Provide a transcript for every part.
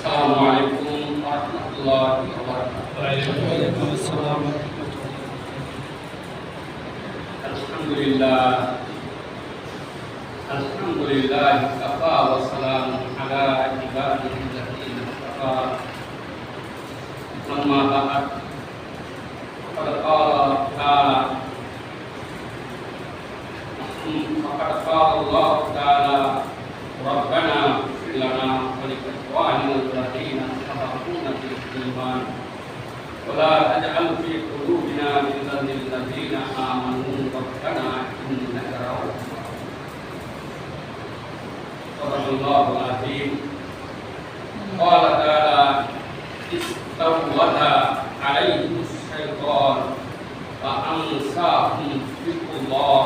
Assalamualaikum warahmatullahi wabarakatuh. Waalaikumsalam. Alhamdulillah kafa wa salamun ala ibadihi alladzina istafa. Amma ba'd. Qad qala Allah ta'ala Rabbana ighfir lana wa li ikhwanina alladhina sabaquna bil iman wa la taj'al fi qulubina ghillan lil ladzina amanu rabbana innaka ra'ufur rahim. Sadaqallahul azim. Qala ta'ala istawwada 'alaihim syaitan fa ansahum dzikrullah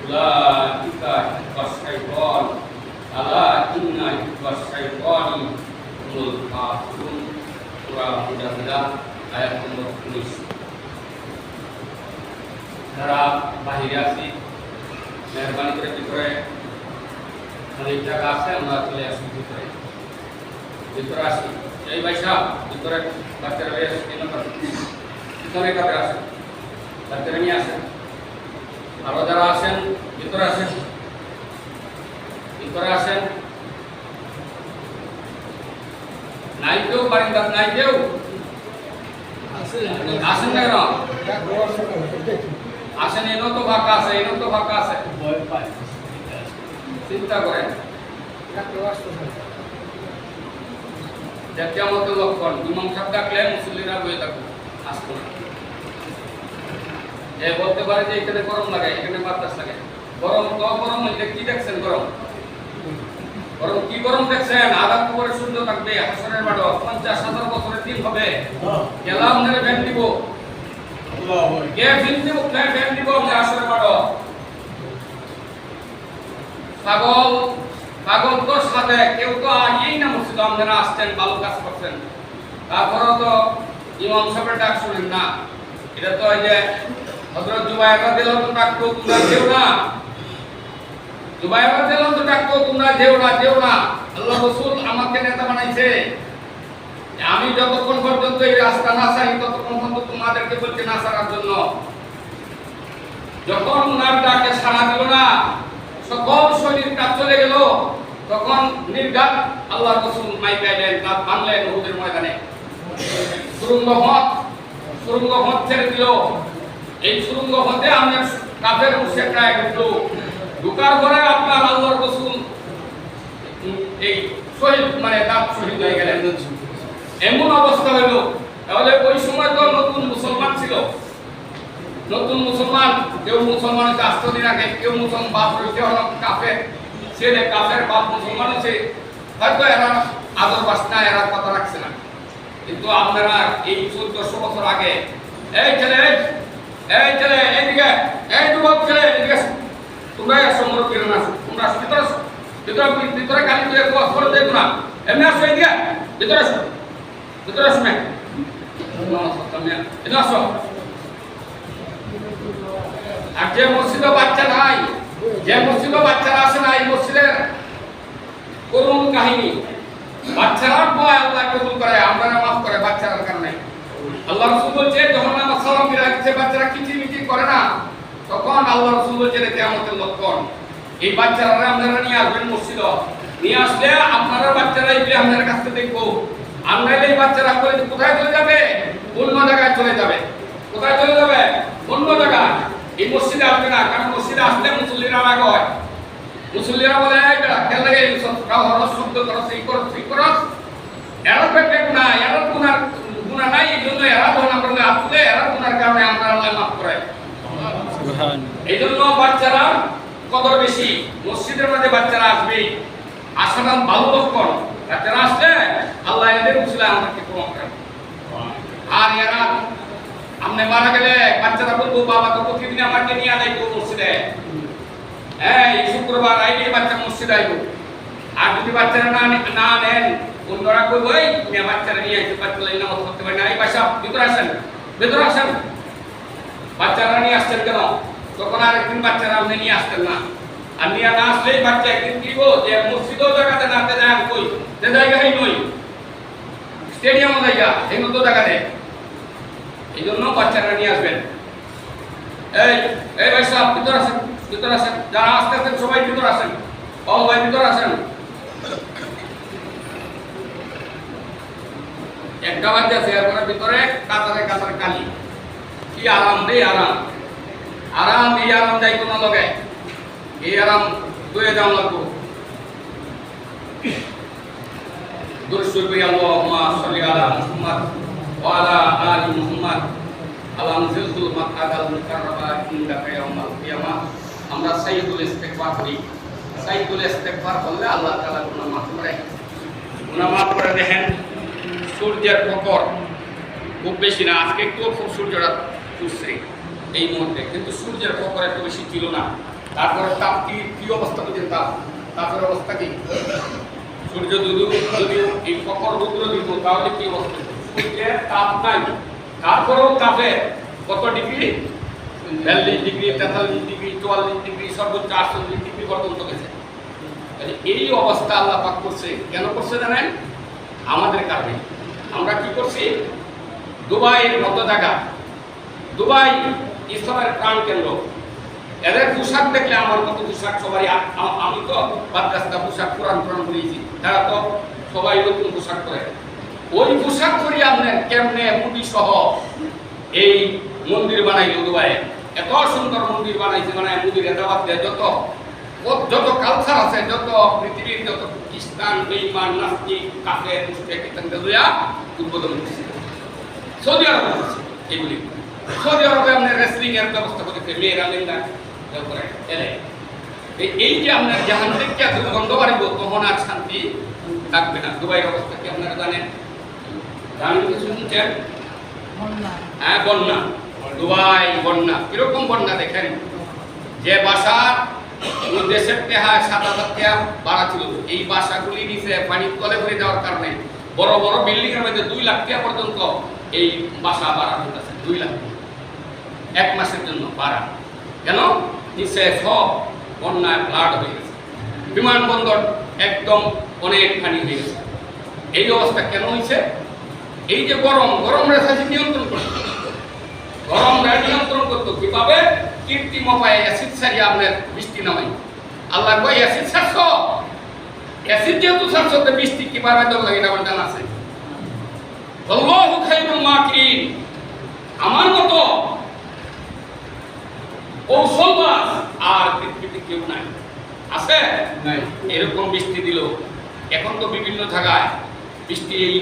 ulaika hizbus syaitan ala inna hizbas syaitani humul kafirun. Surah Mudah-mudah ayat nomor 10. Saudara bahiriasi mehrbani করে ভিতরে অনেক জায়গা আছে আমরা চলে আসি ভিতরে আসি এই ভাইসা ভিতরে বাচ্চারা বেশ ভিতরে কাছে আসেন বাচ্চারা নিয়ে আসেন আরো যারা আছেন ভিতরে আসেন ভিতরে আসেন নাই কেউ বাড়িতে নাই কেউ আসেন না কেন আসেন এনো তো ফাঁকা আছে চিন্তা করেন কিয়ামতের লক্ষণ ইমাম সাহেব ডাকলে মুসল্লিরা বয়ে থাকবে আসতো না এ বলতে পারে যে এখানে গরম লাগে এখানে বাতাস লাগে গরম তো গরম এটা কি দেখছেন গরম কি গরম দেখছেন আধা কুয়ারে সূর্য থাকবে হাসরের মাঠ 50,000 বছরের দিন হবে কেলাম ধরে ব্যান দিব কে ব্যান দিব হাসরের মাঠ পাগল তো সাথে কেউ তো আগেই না মসজিদ আপনারা আসছেন ভালো কাজ করছেন তারপরেও তো ইমাম সাহেবের ডাক শুনেন না এটা তো ওই যে হযরত জুবায়ের রাদিয়াল্লাহু আনহু ডাকতো তোমরা যেও না জুবায়ের রাদিয়াল্লাহু আনহু ডাকতো তোমরা যেও না আল্লাহ রাসূল আমাকে নেতা বানাইছে আমি যতক্ষণ পর্যন্ত এই রাস্তা না ছাড়ি ততক্ষণ পর্যন্ত তোমাদেরকে বলতে না ছাড়ার জন্য যখন উনার ডাকে সাড়া দিল না সকল শরীরটা চলে গেল তখন নির্ঘাত আল্লাহ রাসূল মাইক গাইলেন দাঁত ভাঙলেন উহুদের ময়দানে সুরঙ্গ পথ ছেড়ে দিল এই সুরঙ্গ পথে আমরা কাফের মুশরিকরা ঢুকলো ঢুকার পরে আপনার আল্লাহর রাসূল এই শহীদ মানে দাঁত শহীদ হয়ে গেলেন এমন অবস্থা হইল তাহলে ওই সময় তো নতুন মুসলমান ছিল কেউ মুসলমানকে আস্তদিন আগে কেউ মুসলমান বাপ রয়েছে কাফের ছেলে কাফের বাপ মুসলমান হচ্ছে হয়তো এরা আদর বাসনা এরা কথা রাখছে না কিন্তু আপনারা এই 1400 বছর আগে এই ছেলে এইদিকে এই যুবক ছেলে এদিকে তোমরা আসো মুরব্বীরা আসো তোমরা আসো ভিতরে কালি দিয়ে ওয়াজ করে দেব না এমনি আসো এইদিকে ভিতরে আসো না এটা আসো আর যে মসজিদে বাচ্চা নাই যে মসজিদে বাচ্চারা আসে না এই মসজিদের করুণ কাহিনী বাচ্চারা ভয় আল্লাহ কবুল করে আমরা মাফ করে বাচ্চাদের কারণে আল্লাহ রাসূল বলছে যখন নামাজ সালাম ফিরাচ্ছে বাচ্চারা কিচিমিচি করে না তখন আল্লাহ রাসূল বলছে কিয়ামতের লক্ষণ এই বাচ্চারা আপনারা নিয়ে আসবেন মসজিদে নিয়ে আসলে আপনারা বাচ্চারা এগুলি আপনার কাছ থেকে দেখবো। আর নাইলে এই বাচ্চারা করে কোথায় চলে যাবে? অন্য জায়গায় চলে যাবে। কোথায় চলে যাবে? অন্য জায়গায়। এই মসজিদে আসবে না, কারণ মসজিদে আসলে মুসল্লিরা রাগ হয়। মুসল্লিরা বলে খেয়াল লাগে হরস শব্দ করস, এই করস, এই করস। এরা পেটে গুণা, এরা গুণা নাই, এই জন্য এরা যখন আমরা আসলে এরা গুণার কারণে আমরা আল্লাহ মাফ করে। এই জন্য বাচ্চারা কদর বেশি। মসজিদের মধ্যে বাচ্চারা আসবে, আসাটা ভালো লক্ষণ। বাচ্চারা আসলে আল্লাহ এদের উসিলা আমাদেরকে ক্ষমা করেন। আর এরা আপনি মারা গেলে বাচ্চারা বলবো বাবা তো প্রতিদিন আমাকে নিয়ে আনাইবো মসজিদে, এই শুক্রবার আইলে বাচ্চা মসজিদে আইবো। আর যদি বাচ্চারা না নেন, অন্যরা কইবো এই বাচ্চারা নিয়ে আইতে বাচ্চারা নামাজ পড়তে পারে না, এই বাসা ভিতরে আসেন, ভিতরে আসেন। বাচ্চারা নিয়ে আসছেন কেন? তখন আর একদিন বাচ্চারা আপনি নিয়ে আসতেন না। আর নিয়ে না আসলেই বাচ্চা একদিন দিব যে মসজিদও জায়গাতে নাতে যায় কই, যে জায়গায় নই, স্টেডিয়ামও জায়গা এই মতো জায়গাতে। এই জন্য বাচ্চারা নিয়ে আসবেন। এই ভাই সাহেব ভিতরে আসেন, ভিতরে আসেন। যারা আসতে আসেন সবাই ভিতরে আসেন। ও ভাই ভিতরে আসেন। একটা বাচ্চা আছে এরপরে ভিতরে কাতারে কাতারে কালি। কি আরাম রে আরাম, আরাম। এই আরাম যাইতো না লগে, এই আরাম দুয়ে যাওয়া লাগবো। দুরসুরবি আল্লাহুম্মা সাল্লি আলা মুহাম্মদ ওয়া আলা আলি মুহাম্মদ আলাম জিলতুল মাকাদাল মুকাররামা ইনদাকা ইয়াউমাল কিয়ামাহ। আমরা সাইয়্যিদুল ইস্তিগফার করি। সাইয়্যিদুল ইস্তিগফার করলে আল্লাহ তাআলা গুনাহ মাফ করে। গুনাহ মাফ করে। দেখেন সূর্যের প্রখর খুব বেশি না, আজকে একটু খুব সূর্যটা উঠছে এই মুহূর্তে, কিন্তু সূর্যের প্রখর একটু বেশি ছিল না। তারপরে তাপ কি অবস্থা বুঝেন? তাপের অবস্থা কি? সূর্য যদি এই প্রখর রৌদ্র দিত তাহলে কি অবস্থা? সূর্যের তাপ নাই, তারপরেও তাপে কত ডিগ্রি? 42 ডিগ্রি, 43 ডিগ্রি, 44 ডিগ্রি, সর্বোচ্চ 48 ডিগ্রি পর্যন্ত গেছে। এই অবস্থা আল্লাহ পাক করছে। কেন করছে জানেন? আমাদের কারণে। আমরা কি করছি? দুবাইয়ের মতো জায়গা, দুবাই ইসলামের প্রাণ কেন্দ্র। এদের পোশাক দেখলে আমার মতো পোশাক সবাই, আমি তো বাদগাস্তা পোশাক পুরান করিয়েছি, তারা তো সবাই নতুন পোশাক করে। ওই পোশাক করি আপনার কেমনে মুদি সহ এই মন্দির বানাইল দুবাইয়ে। এত সুন্দর মন্দির বানাইছে, মানে মন্দির এদাবাদ দিয়ে যত কালচার আছে, যত পৃথিবীর যত খ্রিস্টান, বেঈমান, নাস্তিক, কাফের, মুশরিক ইত্যাদি উদ্বোধন করছে। সৌদি আরব করছে এগুলি। সৌদি আরবে আপনার রেসলিং এর ব্যবস্থা করেছে, মেয়েরা লেঙ্গা করে এলে। এই যে আপনার জাহান থেকে গন্ধ বাড়িব, তখন আর শান্তি থাকবে না। দুবাইয়ের অবস্থা কি আপনারা জানেন? জানেন কিছু শুনছেন? হ্যাঁ, বন্যা। দুবাই বন্যা। কিরকম বন্যা দেখেন? যে বাসা দেশের টেহা 7,000 টাকা ভাড়া ছিল, এই বাসাগুলি নিচে পানির তলে ভরে যাওয়ার কারণে বড় বড় বিল্ডিং এর মধ্যে 2 লাখ টাকা পর্যন্ত এই বাসা ভাড়া হইতেছে। 2 লাখ এক মাসের জন্য ভাড়া। কেন? নিচে সব বন্যায় ফ্লাড হয়ে গেছে, বিমানবন্দর একদম অনেক পানি হয়ে গেছে। এই অবস্থা কেন হয়েছে? এই যে গরম রেখা নিয়ন্ত্রণ করতো, গরম নিয়ন্ত্রণ করতো কিভাবে? কীর্তিম উপায়ে অ্যাসিড ছাড়িয়ে আপনার বৃষ্টি নামাই। আল্লাহ কয় অ্যাসিড ছাড়ছ, অ্যাসিড যেহেতু ছাড়ছ তো বৃষ্টি কিভাবে দেওয়া লাগে এটা আমার জানা আছে। আল্লাহু খায়রুল মাকিরিন, আমার মতো কৌশলবাজ আর পৃথিবীতে কেউ নাই। আছে নাই? এরকম বৃষ্টি দিল। এখন তো বিভিন্ন জায়গায় বৃষ্টি, এই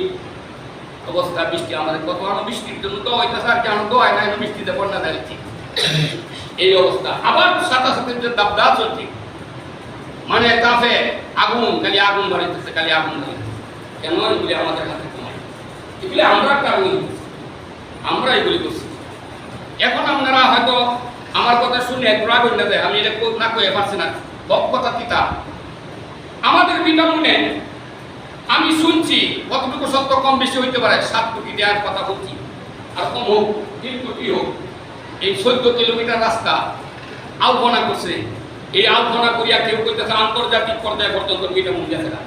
অবস্থা। বৃষ্টি আমাদের কত বৃষ্টির জন্য তো হইতেছে, আর কেন তো হয় না, বৃষ্টিতে বন্যা দেয়। এই অবস্থা। আবার সাথে সাথে যে দাবদাহ চলছে, মানে তাপে আগুন, খালি আগুন ধরাইতেছে, খালি আগুন ধরাইতেছে। কেন? এগুলি আমাদের হাতে কমায়, এগুলি আমরা কারণে আমরা এগুলি করছি। এখন আপনারা হয়তো আমার কথা শুনে রাগ হয়ে যায়, আমি এটা না কয়ে পারছি না, কথা কিতা। আমাদের বিনামূল্যে আমি শুনছি, কতটুকু সত্য কম বেশি হইতে পারে, 7 কোটি দেওয়ার কথা বলছি, আর কম হোক 3 কোটি হোক। এই 14 কিলোমিটার রাস্তা আলপনা করছে। এই আলপনা করিয়া কেউ করতেছে আন্তর্জাতিক পর্যায়ে পর্যন্ত বিনামূল্য যাচ্ছে না।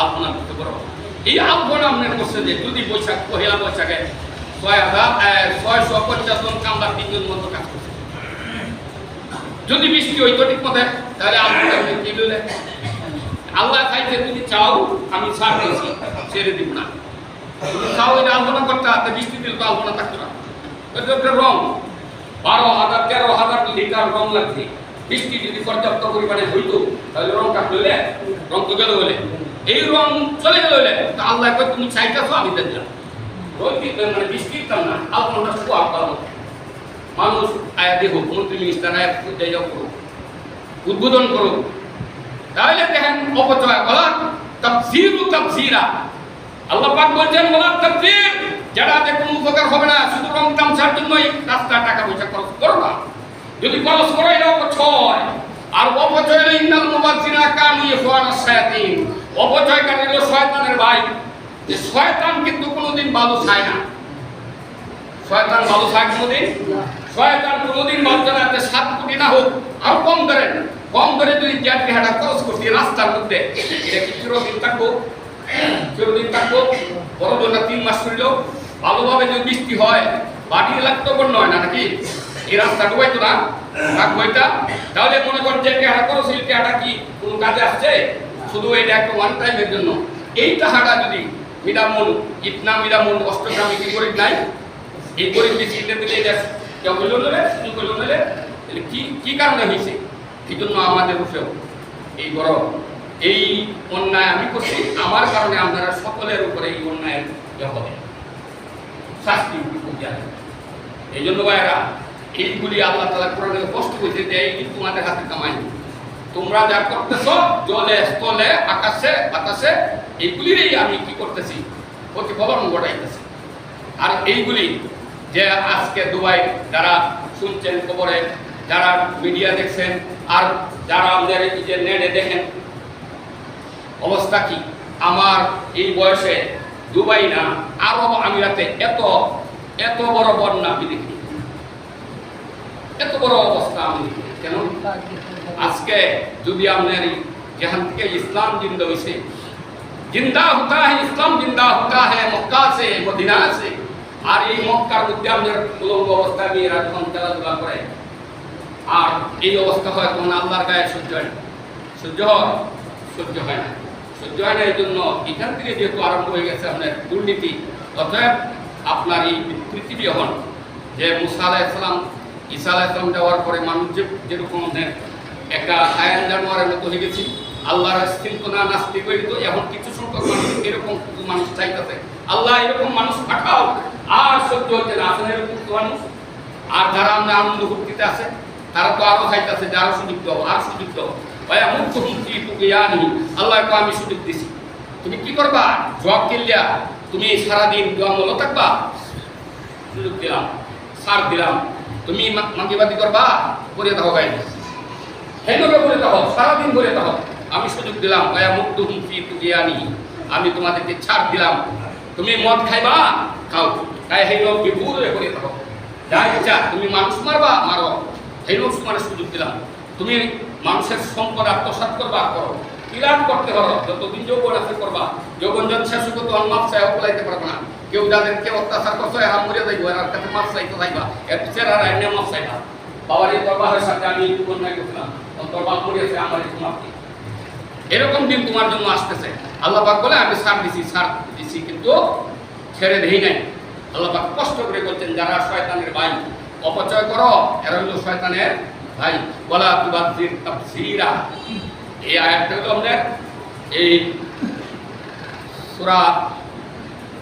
আলপনা করতে পারো। এই আলপনা আপনার করছে যে যদি বৈশাখ, পহেলা বৈশাখে 6,650 জন কামলা 3 জন মতো কাজ করছে। যদি বৃষ্টি হইতো ঠিক মতো তাহলে আল্লাহ কি বলে আল্লাহ চাইতে তুমি চাও আমি ছাড় দিয়েছি ছেড়ে দিব না তুমি চাও এটা আলোচনা করতে হাতে বৃষ্টি দিলে তো আলোচনা থাকতো না এটা একটা রং 12,000-13,000 লিটার রং লাগছে বৃষ্টি যদি পর্যাপ্ত পরিমাণে হইতো তাহলে রংটা হইলে রং তো গেল বলে এই রং চলে গেল বলে তা আল্লাহ কয় তুমি চাইতেছো আমি দিলাম মানে বৃষ্টি দিতাম না আলোচনা খুব ভালো মানুষ আয়া দেহ মন্ত্রী মিনিস্টার আয়া যাও করো উদ্বোধন করো তাহলে দেখেন অপচয় বলা তাফসীরা আল্লাহ পাক বলেন বলা তাফসীর যারাতে কোনো উপকার হবে না শুধু রং তামসার জন্যই রাস্তা টাকা পয়সা খরচ করো না যদি খরচ করো এটা অপচয় আর অপচয় হলো ইন্নাল মুবাজ্জিরা কানু ইখওয়ানাস শায়াতিন অপচয়কারী হলো শয়তানের ভাই যে শয়তান কিন্তু কোনোদিন ভালো চায় না শয়তান ভালো চায় কোনোদিন শয়তান কোনোদিন ভালো চায় না 7 কোটি না হোক আর কম করে যদি জাতি হাঁটা খরচ করছি রাস্তার মধ্যে এটা কি চিরদিন থাকবো বড় জন্য 3 মাস করিল ভালোভাবে যদি বৃষ্টি হয় বাড়ি লাগতো নয় না নাকি এই রাস্তা ডুবাইতো না রাখবো এটা তাহলে মনে করেন যে হাঁটা খরচ হাঁটা কি কোনো কাজে আসছে শুধু এটা একটা ওয়ান টাইমের জন্য এইটা হাঁটা যদি মিরামন অষ্টগ্রামে কি গরিব নাই এই গরিব মিছিলটা দিলে এটা কেউ বললো নেলে কি কারণে হয়েছে এই জন্য আমাদের উপরেও এই বড় এই অন্যায় আমি করছি আমার কারণে আপনারা সকলের উপরে এই অন্যায়ের হবে শাস্তি এই জন্য ভাইরা এইগুলি আল্লাহ তাআলা কোরআনে স্পষ্ট করেছে যে এই তোমাদের হাতে কামাই তোমরা যা করতেছ জলে স্থলে আকাশে বাতাসে এইগুলিরই আমি কি করতেছি প্রতিফলন ঘটাইতেছি আর এইগুলি যে আজকে দুবাই যারা শুনছেন খবরে যারা মিডিয়া দেখছেন আর যারা আমাদের এই যে নেটে দেখেন অবস্থা কি আমার এই বয়সে দুবাই না আরব আমিরাতে এত বড় বন্যা আমি দেখিনি এত বড় অবস্থা আমি দেখিনি কেন আজকে যদি আপনার যেখান থেকে ইসলাম জিন্দা হয়েছে জিন্দা হতা है ইসলাম জিন্দা হতা है মক্কা से মদিনা से আর এই মক্কার মধ্যে আমাদের উলঙ্গ অবস্থা নিয়ে রাজমান খেলাধুলা করে আর এই অবস্থা হয় তখন আল্লাহর গায়ে সহ্য হয় না সহ্য হয় না এই জন্য এখান থেকে যেহেতু আরম্ভ হয়ে গেছে আপনার দুর্নীতি অতএব আপনার এই পৃথিবী হন যে মুসা আলাইহিস সালাম ঈসা আলাইহিস সালাম যাওয়ার পরে মানুষ যেরকম একটা আয়ান জানোয়ারের মতো হয়ে গেছি আল্লাহর অস্তিত্ব না নাস্তিক হয়ে তো এখন কিছু সংখ্যক মানুষ এরকম মানুষ চাইতেছে আল্লাহ এরকম মানুষ পাঠাও আর সহ্য হচ্ছে না আসলে এরকম মানুষ আর যারা আমরা আনন্দ ফুর্তিতে আছে তারা তো আরো চাইতেছে যে আরো সুযোগ দাও আর সুযোগ দাও ভাই আমার তো কি জানি আল্লাহকে আমি সুযোগ দিছি তুমি কি করবা জব কিল্লা তুমি সারাদিন দোয়ামল থাকবা সুযোগ দিলাম সার দিলাম তুমি মাগিবাদি করবা করে দাও ভাই হেনবে করে দাও সারাদিন করে দাও আমি সুযোগ দিলাম ভাইয়া মুক্ত হুমকি তুগিয়ানি আমি তোমাদেরকে ছাড় দিলাম তুমি মদ খাইবা খাও তাই হেন বিভুর করে দাও যা ইচ্ছা তুমি মানুষ মারবা মারো হেন তোমার সুযোগ দিলাম তুমি মানুষের সম্পদ আত্মসাৎ করবা করো কিরাত করতে পারো যতদিন যৌবন আছে করবা যৌবন যখন শেষ হতো তখন মাপ চাই বলাইতে পারবো না কেউ যাদেরকে অত্যাচার করছো এরা মরে যাইবো এর কাছে মাপ চাইতে যাইবা এর চেহারা এনে মাপ চাইবা বাবার এই দরবারের সাথে আমি অন্যায় করছিলাম দরবার করিয়েছে আমার একটু মাপ দিই এরকম দিন তোমার জন্য আসতেছে আল্লাহ পাক বলে আমি ছাড় দিছি কিন্তু ছেড়ে দেই নাই আল্লাহ পাক কষ্ট করে বলছেন যারা শয়তানের ভাই অপচয় করো এরা হলো শয়তানের ভাই বলা তুবাজ্জির তাফসীরা এই আয়াতটা হলো আমাদের এই সূরা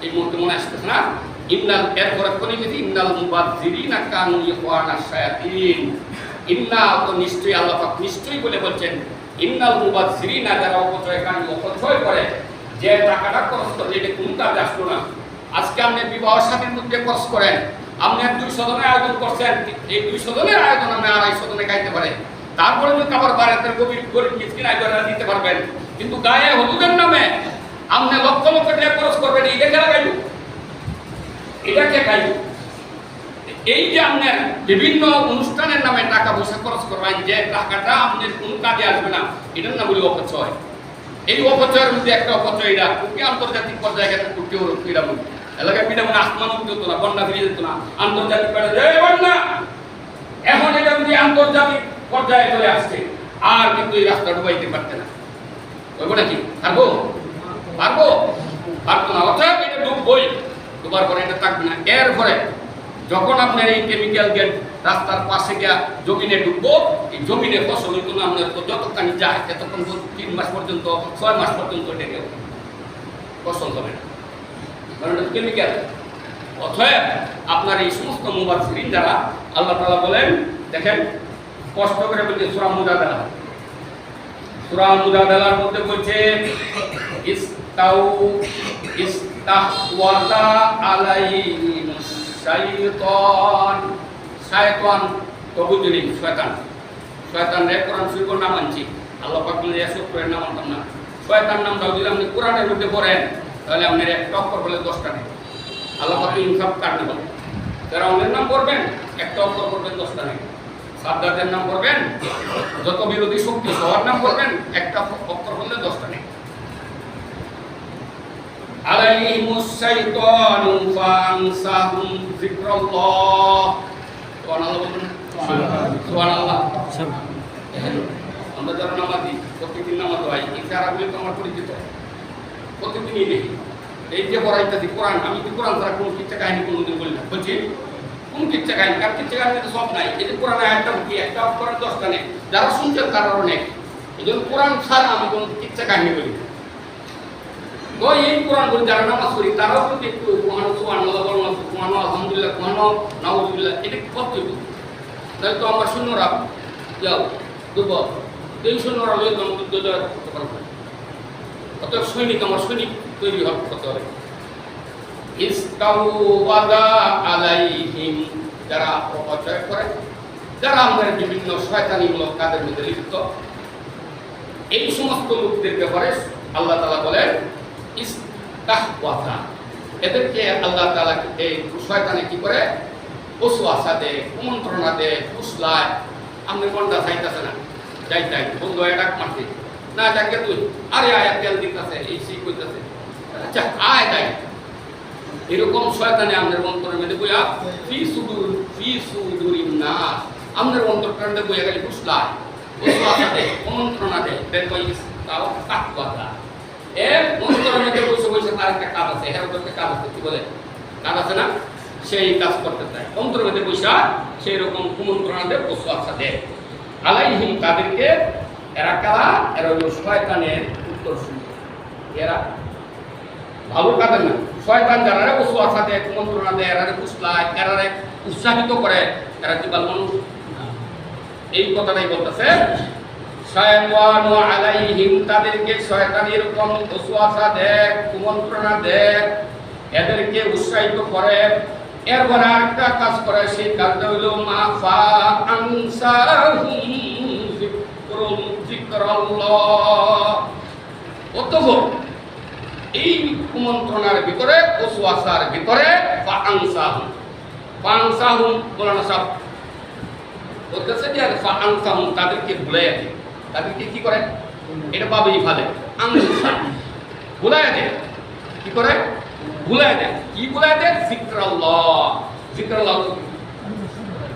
এই মুহূর্তে মনে আসতেছে না ইন্নাল এরপরে কোন কি ইন্নাল মুবাজ্জিরিনা কানু ইখওয়ানাস শায়াতিন ইন্না তো নিশ্চয়ই আল্লাহ পাক নিশ্চয়ই বলে বলছেন ইন্নাল মুবাজ্জিরিনা যারা অপচয় করে যে টাকাটা খরচ করে এটা কোন কাজ আসলো না আজকে আপনি বিবাহ শাদীর মধ্যে খরচ করেন আপনি 200 জনের আয়োজন করছেন এই 200 জনের আয়োজন আপনি 250 জনে খাইতে পারে তারপরে যদি আবার বাড়িতে গরিব মিসকিন আয়োজন দিতে পারবেন কিন্তু গায়ে হলুদের নামে আপনি লক্ষ লক্ষ টাকা খরচ করবেন এটা কে লাগাইব এটা কে খাইব এই যে আপনার বিভিন্ন অনুষ্ঠানের নামে টাকা পয়সা খরচ করবেন যে টাকাটা আপনার কোন কাজে আসবে না এটার নাম বলি অপচয় এই অপচয়ের মধ্যে একটা অপচয় এটা কি আন্তর্জাতিক পর্যায়ে করতে হলো ক্রীড়া মন্ত্রী এলাকায় পিঠা মানে আসমান উঠতে হতো না বন্যা ফিরে যেত না আন্তর্জাতিক বন্যা এখন এটা যদি আন্তর্জাতিক পর্যায়ে চলে আসছে, আর কিন্তু এই রাস্তা ডুবাইতে পারতে না। বলবো নাকি পারবো? পারবো পারবো না। অর্থাৎ এটা ডুববই, ডুবার পরে এটা থাকবে না। এরপরে যখন আপনার এই কেমিক্যাল গেট রাস্তার পাশে গিয়া জমিনে ডুববো, এই জমিনে ফসল হইতো না আপনার, তো যতখানি যায় ততক্ষণ 3 মাস পর্যন্ত 6 মাস পর্যন্ত ডেকে ফসল হবে না, কারণ এটা কেমিক্যাল। অতএব আপনার এই সমস্ত মুবাশশিরিন যারা, আল্লাহ তাআলা বলেন, দেখেন কষ্ট করে বলছে সূরা মুজাদালার মধ্যে বলছে ইস্তাহওয়াযা আলাইহিmus শায়তান তো বুঝলি শয়তানরে কোরআন শরীফের নাম আনছি, আল্লাহ পাক বলে এসব করে নাম আনতাম না। শয়তান নামটাও যদি আপনি কোরআনের মধ্যে পড়েন তাহলে আপনার একটা অক্ষর বলে 10টা নেই। আল্লাহ পাক ইনসাফ কাটবে বলে ফেরাউনের নাম পড়বেন, একটা অক্ষর পড়বেন 10টা নেই। সাদ্দাতের নাম পড়বেন, যত বিরোধী শক্তি সবার নাম পড়বেন, একটা অক্ষর বললে 10টা নেই। আলাইহিমুস শাইতানু ফানসাহুম যিকরাল্লাহ। সুবহানাল্লাহ বলুন। সুবহানাল্লাহ। আমরা যারা নামাজি, প্রতিদিন নামাজ হয়, এই চারাগুলি তো আমার পরিচিত, প্রতিদিনই দেখি। এই যে পড়াইতেছি কোরআন, আমি কি কোরআন ছাড়া কোনো কিচ্ছা কাহিনী কোনোদিন বলি না, বলছি কোন কিচ্ছা কাহিনী, কার কিচ্ছা কাহিনী তো সব নাই। এই যে কোরআনে একটা কি একটা অক্ষরের 10টা নেই, যারা শুনছেন তারা অনেক। এই জন্য কোরআন ছাড়া আমি কোনো কিচ্ছা কাহিনী বলি না। তো এই কোরআন বলি যারা নামাজ পড়ি তারাও কিন্তু একটু সুবহানাল্লাহ বললাম, সুবহানাল্লাহ, আলহামদুলিল্লাহ, নাউজুবিল্লাহ, এটা করতে হবে। তাহলে তো আমার সৈন্যরা যাও দুর্বল, এই সৈন্যরা লয়ে তো যুদ্ধ জয় করতে পারবো না। অতএব সৈনিক, আমার সৈনিক তৈরি করতে হবে। ইস্তাওয়াদা আলাইহিম, যারা অপচয় করে, যারা আমাদের বিভিন্ন শয়তানিমূলক কাজের মধ্যে লিপ্ত, এই সমস্ত লোকদের ব্যাপারে আল্লাহ তাআলা বলেন ইস্তাহওয়াযা, এদেরকে আল্লাহ তাআলা এই শয়তানে কি করে ওয়াসওয়াসা দেয়, কুমন্ত্রণা দেয়, ফুসলায়। আপনি কোনটা চাইতেছে না, যাই বন্ধু ডাক মারতে না, যাকে তুই আরে আয়া তেল দিতেছে, এই সেই কইতেছে, আচ্ছা আয় দেয়। এরকম শয়তানে আমাদের অন্তরের মধ্যে বইয়া ফি সুদুরিন নাস, আমাদের অন্তরকাণ্ডে বইয়া গেলে ফুসলায়, ওয়াসওয়াসা দেয়, কুমন্ত্রণা দেয়। দেখো তাও তাকওয়াদা এর অন্তরের মধ্যে বসে তার একটা কাজ আছে, এর একটা কাজ আছে, কি বলে কাজ আছে না, সেই কাজ করতে চায়। অন্তরের মধ্যে বসে সেই রকম কুমন্ত্রণা দেয়, ওয়াসওয়াসা দেয়। আলাইহিম, তাদেরকে, এরা কারা? এরা হলো শয়তানের উত্তরসূরি। এরা ভালো কাজের না, শয়তান যারা ওয়াসওয়াসা দেয়, কুমন্ত্রণা দেয়, এরা ফুসলায়, এরা উৎসাহিত করে, এরা কি ভালো মানুষ? এই কথাটাই বলতেছে শায়তানু আলাইহিম, তাদেরকে শয়তান এরকম ওয়াসওয়াসা দেয়, কুমন্ত্রণা দেয়, এদেরকে উৎসাহিত করে। এরপরে আরেকটা কাজ করে, সেই কাজটা হলো মা ফা আনসাহুম যিকরাল্লাহ। অতঃপর এই কুমন্ত্রণার ভিতরে, ওয়াসওয়াসার ভিতরে ফা আনসাহুম বলানো সব বলতেছে যে ফা আনসাহুম, তাদেরকে ভুলাইয়া দেয়। তাদেরকে কি করে? এটা পাবেই ফালে আনসা, ভুলাইয়া দেয়। কি করে? ভুলাইয়া দেয়। কি ভুলাইয়া দেয়? যিকরাল্লাহ। যিকরাল্লাহ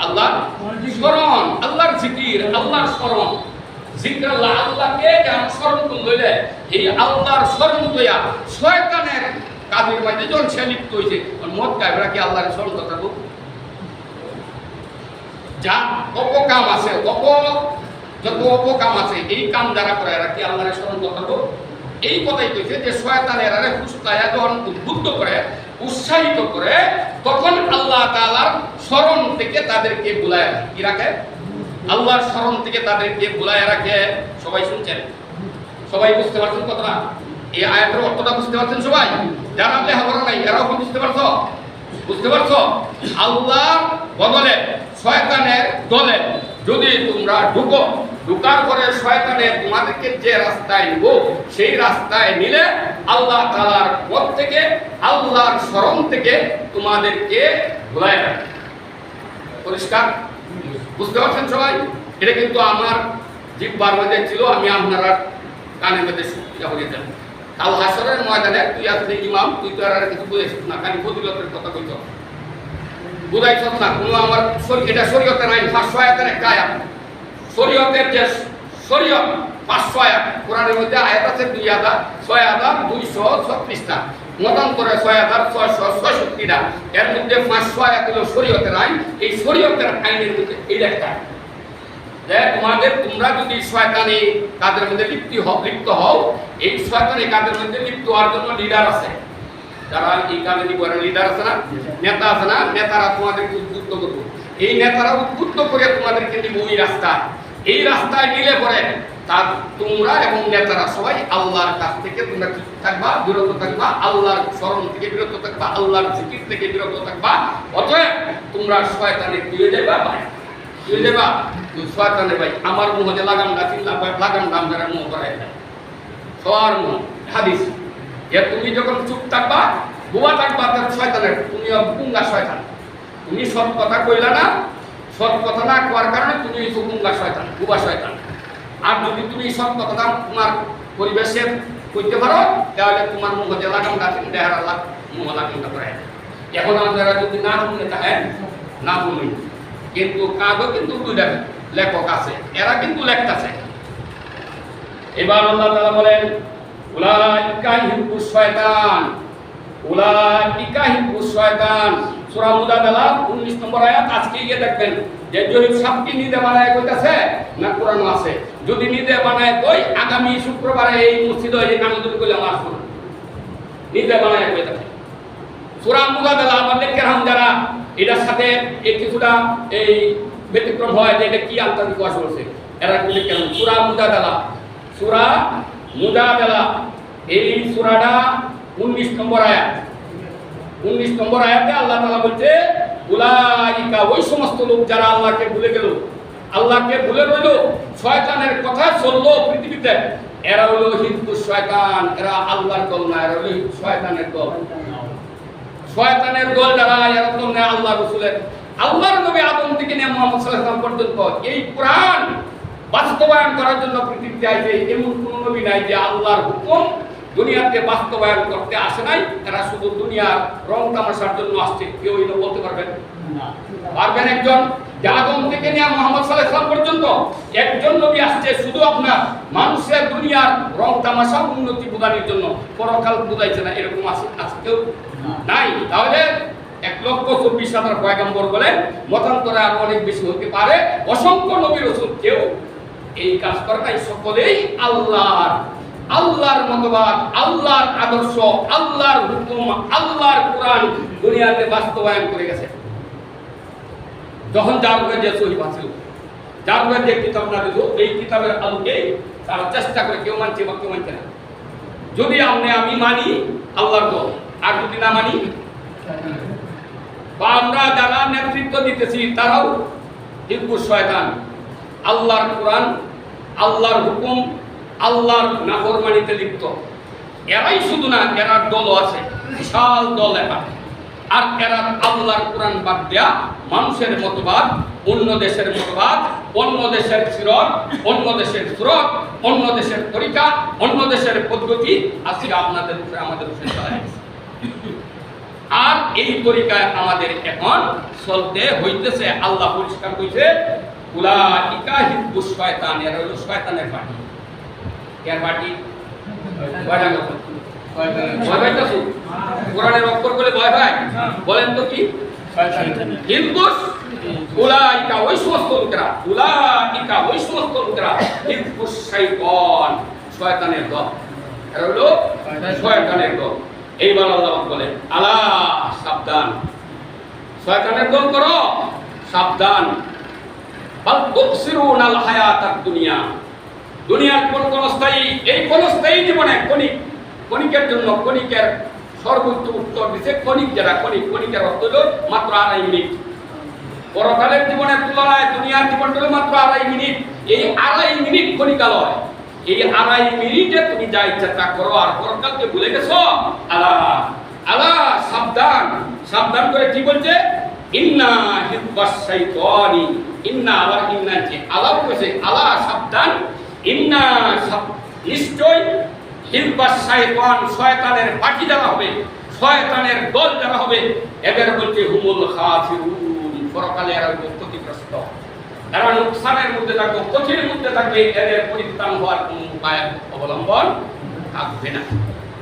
আল্লাহর স্মরণ, আল্লাহর জিকির, আল্লাহর স্মরণ। যিকরাল্লাহ, আল্লাহকে যেমন স্মরণ করলে এই আল্লাহর স্মরণ কইয়া শয়তানের কাজের মধ্যে যখন সে লিপ্ত হয়েছে, মদ কায়রা কি আল্লাহর স্মরণ করতে হবে? যা অপকাম আছে, যত অপকাম আছে, এই কাম যারা করে এরা কি আল্লাহর স্মরণ করতে হবে? এই কথাই কইছে যে শয়তান এরারে ফুসলায়া যখন উদ্বুদ্ধ করে, উৎসাহিত করে, তখন আল্লাহ তাআলার স্মরণ থেকে তাদেরকে ভুলায় কি রাখে? আল্লাহর স্মরণ থেকে তাদেরকে ভুলায় রাখে। সবাই শুনছেন? সবাই বুঝতে পারছেন কথাটা? এই আয়াতের অর্থটা বুঝতে পারছেন সবাই? যারা লেখাপড়া নাই এরাও বুঝতে পারছো? বুঝতে পারছো? আল্লাহর বদলে শয়তানের দলে যদি তোমরা ঢুকার পরে শয়তানের তোমাদেরকে যে রাস্তায় নিব, সেই রাস্তায় নিলে আল্লাহ তাআলার পথ থেকে, আল্লাহর স্মরণ থেকে তোমাদেরকে ভুলায় রাখে। পরিষ্কার? বুঝতে পারছেন সবাই? এটা কিন্তু আমার জিহ্বার মধ্যে ছিল, আমি আপনারা কানের মধ্যে শুনতে বলেছেন। কাল হাসরের ময়দানে তুই আসলে ইমাম, তুই তো আর কিছু বুঝেছিস না, খালি ফজিলতের কথা কইছ, বুঝাইছ না। কোনো আমার এটা শরীয়তের আইন, 500 আয়াতের একটা আয়াত, শরীয়তের যে শরীয়ত 500 আয়াত, কোরআনের মধ্যে আয়াত আছে 6236টা, মতান্তরে 6666টা। এর মধ্যে 500 আয়াত হলো শরীয়তের আইন। এই শরীয়তের আইনের মধ্যে এই একটা যে তোমরা যদি শয়তানি কাজের মধ্যে লিপ্ত হও, এই শয়তানি কাজের মধ্যে লিপ্ত হওয়ার জন্য লিডার আছে, যারা এই কাজে লিডার আছে না, নেতা আছে না, নেতারা তোমাদেরকে উদ্বুদ্ধ করবে। এই নেতারা উদ্বুদ্ধ করে তোমাদেরকে নিবে ওই রাস্তায়। এই রাস্তায় নিলে পরে তোমরা এবং নেতারা সবাই আল্লাহর কাছ থেকে তোমরা কি থাকবা, বিরত থাকবা, আল্লাহর স্মরণ থেকে বিরত থাকবা, আল্লাহর জিকির থেকে বিরত থাকবা। অতএব তোমরা শয়তানে দিয়ে যাবা ভাই, দিয়ে যাবা শয়তানে ভাই। আমার মুখে লাগাম গাছি লাগাম নাম যারা মুখ করায় যায় সবার মুখ হাদিস যে তুমি যখন চুপ থাকবা, বোবা থাকবা, তার শয়তানের তুমি পুঙ্গা শয়তান। তুমি সৎ কথা কইলা না, সৎ কথা না কোয়ার কারণে তুমি পুঙ্গা শয়তান, বোবা শয়তান। আর যদি তুমি সৎ কথা তোমার পরিবেশে কইতে পারো, তাহলে তোমার মুখে লাগাম গাছি দেহার আল্লাহ মুখ লাগামটা করায়। এখন আপনারা যদি না শুনে থাকেন, না বলুন, কিন্তু কাজও কিন্তু দুইটা লেখক আছে, এরা কিন্তু লেখতেছে। এবার আল্লাহ তাআলা বলেন উলাইকা হিব্বুশ শয়তান, উলাইকা হিব্বুশ শয়তান। সূরা মুজাদালা 19 নম্বর আয়াত। আজকে গিয়ে দেখবেন যে জরিফ সাহেব কি নিদে বানায় কইতাছে না কোরআন আছে। যদি নিদে বানায় কই, আগামী শুক্রবারে এই মসজিদে এই আমি যদি কইলাম আসুন, নিদে বানায় কইতাছে। সূরা মুজাদালা আমাদের কেরাম যারা এটার সাথে এই কিছুটা এই ব্যতিক্রম হয় যে এটা কি আন্তরিক কথা বলছে, এরা বলে কেন সূরা মুজাদালা এই সূরাটা 19 নম্বর আয়াত। 19 নম্বর আয়াতে আল্লাহ তাআলা বলছে উলাইকা, ওই সমস্ত লোক যারা আল্লাহকে ভুলে গেল, আল্লাহকে ভুলে রইল, শয়তানের কথা চললো পৃথিবীতে, এরা হলো হিজবুশ শয়তান। এরা আল্লাহর দল না, এরা হলো শয়তানের দল। শয়তানের দল যারা, এরা তো না আল্লাহ রাসূলের, আল্লাহর নবী আদম থেকে নিয়ে মুহাম্মদ সাল্লাল্লাহু আলাইহি ওয়াসাল্লাম পর্যন্ত এই কোরআন বাস্তবায়ন করার জন্য পৃথিবীতে আইছে। এমন কোন নবী নাই যে আল্লাহর হুকুম দুনিয়াতে বাস্তবায়ন করতে আসে নাই। এরা শুধু দুনিয়ার রং তামাশার জন্য আসছে। কেউ এটা বলতে পারবেন না? পারবেন? একজন আদম থেকে নিয়ে মুহাম্মদ সাল্লাল্লাহু আলাইহি ওয়াসাল্লাম পর্যন্ত একজন নবী আসছে শুধু আপনার মানুষের দুনিয়ার রং তামাশা উন্নতি বোঝানোর জন্য, পরকাল বোঝাইছে না, এরকম আছে কেউ নাই। তাহলে 1,24,000 পয়গম্বর বলেন, মতান্তরে আরো অনেক বেশি হতে পারে, অসংখ্য নবী রাসূল, কেউ এই কাজ করে নাই। সকলেই আল্লাহর মতবাদ, আল্লাহর আদর্শ, আল্লাহর হুকুম, আল্লাহর কোরআন দুনিয়াতে বাস্তবায়ন করে গেছে। যখন যার উপরে যে সহিহ ছিল, যার উপরে যে কিতাব না দিল, এই কিতাবের আলোকে তারা চেষ্টা করে, কেউ মানছে বা কেউ মানছে না। যদি আমি মানি আল্লাহর দল, আর যদি না মানি, বা আমরা যারা নেতৃত্ব দিতেছি তারাও হিজবুশ শয়তান। আল্লাহর কোরআন, আল্লাহর হুকুম, আল্লাহর নাফরমানিতে লিপ্ত। এরাই শুধু না, এরার দলও আছে, বিশাল দল এরা। আর এরা আল্লাহর কোরআন বাদ দেয়া মানুষের মতবাদ, অন্য দেশের মতবাদ, অন্য দেশের সিরত, অন্য দেশের সুরত, অন্য দেশের তরিকা, অন্য দেশের পদ্ধতি আজকে আপনাদের উপরে আমাদের উপরে চালায়। আর এই তরিকায় আমাদের এখন চলতে হইতেছে। আল্লাহ পরিষ্কার কইছে উলাইকা হিজবুশ শয়তান, এরা হলো শয়তানের পার্টি। এর পার্টি ভয় পাইতাছো? কোরআনের অক্ষর বলে ভয় পায়? বলেন তো কি? হিজবুশ উলাইকা, ওই সমস্ত লোকেরা, উলাইকা ওই সমস্ত লোকেরা, হিজবুশ শয়তান, শয়তানের দল। এরা হলো শয়তানের দল। এইবার আল্লাহ বলেন আলা, সাবধান, শয়তানের দল করো, সাবধান। বাল তুকসিরুনাল হায়াতাদ দুনিয়া, দুনিয়ার ক্ষণস্থায়ী, এই ক্ষণস্থায়ী জীবনে ক্ষণিকের জন্য, ক্ষণিকের সর্বোচ্চ উত্তর দিচ্ছে ক্ষণিক। যারা ক্ষণিকের অর্থ হলো মাত্র 2.5 মিনিট। পরকালের জীবনের তুলনায় দুনিয়ার জীবন হলো মাত্র 2.5 মিনিট। এই 2.5 মিনিট ক্ষণিকালয়। এই 2.5 মিনিটে তুমি যা ইচ্ছা তা করো, আর পরকালকে ভুলে গেছো। আলা সাবধান, সাবধান করে কি বলছে? ইন্না হিজবাশ শাইতানি, ইন্না আবার ইন্না যে আলা বলেছে, আলা সাবধান, ইন্না নিশ্চয় হিজবাশ শাইতান, শয়তানের পার্টি যারা হবে, শয়তানের দল যারা হবে, এদের বলছে হুমুল খাসিরুন, পরকালে এরা ক্ষতিগ্রস্ত। এরা নুকসানের মধ্যে থাকবে, ক্ষতির মধ্যে থাকবে, এদের পরিত্রাণ হওয়ার কোনো উপায় অবলম্বন থাকবে না।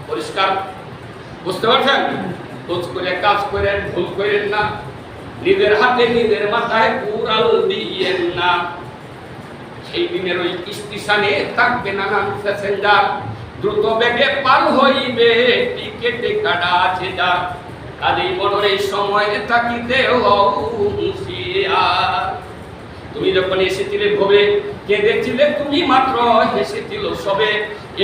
পরিষ্কার বুঝতে পারছেন? খোঁজ করে কাজ করেন, ভুল করেন না, নিজের হাতে নিজের মাথায় কুড়াল দিয়েন না। সেই দিনের ওই স্টেশনে থাকবে নানান প্যাসেঞ্জার, দ্রুত বেগে পার হইবে, টিকেটে কাটা আছে যার, কাজেই মনের এই সময় থাকিতে হও হুঁশিয়ার। তুমি যখন এসেছিলে ভবে, কেঁদেছিলে তুমি মাত্র, হেসেছিল সবে,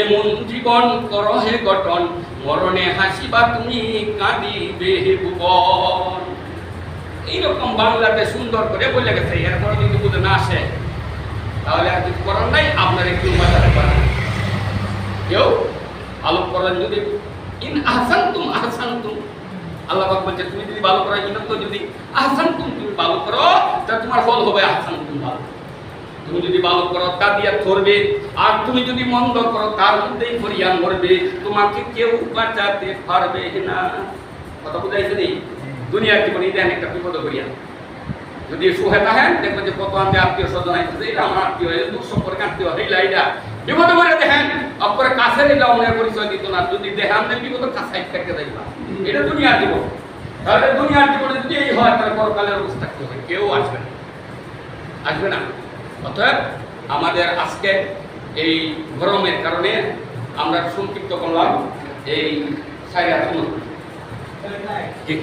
এমন জীবন করো হে গঠন, মরণে হাসিবা তুমি, কাঁদিবে হে ভুবন। এইরকম বাংলাতে সুন্দর করে বলে গেছে। এরপরে যদি বুঝে না আসে তাহলে আর কিছু করার নাই, আপনার একটু বাজারে করেন। কেউ ভালো করেন যদি ইন আহসানতুম আহসানতুম, আল্লাহ পাক বলছে তুমি যদি ভালো করো, ইন তো যদি আহসানতুম তুমি ভালো করো, তাহলে তোমার ফল হবে আহসানতুম ভালো। তুমি যদি ভালো করো তা দিয়া ধরবে, আর তুমি যদি মন্দ করো তার মধ্যেই পরিয়ান মরবে, তোমাকে কেউ বাঁচাতে পারবে না। কথা বুঝাইছে নেই? দুনিয়ার জীবনে দেন একটা বিপদ করিয়া যদি সুহে থাকেন, দেখবেন যে কত আমি আত্মীয় স্বজন আইতেছে, এটা আমার আত্মীয়, এটা দূর সম্পর্কে আত্মীয়, এইলা এইটা বিপদ করে দেখেন, অপরে কাছে নিলে অন্যের পরিচয় দিত না, যদি দেখেন বিপদ কাছে থেকে দেখবা। এটা দুনিয়ার জীবন। তাহলে দুনিয়ার জীবনে যদি এই হয়, তাহলে পরকালের অবস্থা কি হবে? কেউ আসবে না, আসবে না। অতএব আমাদের আজকে এই গরমের কারণে আমরা সংক্ষিপ্ত করলাম এই সাইরা ঠিক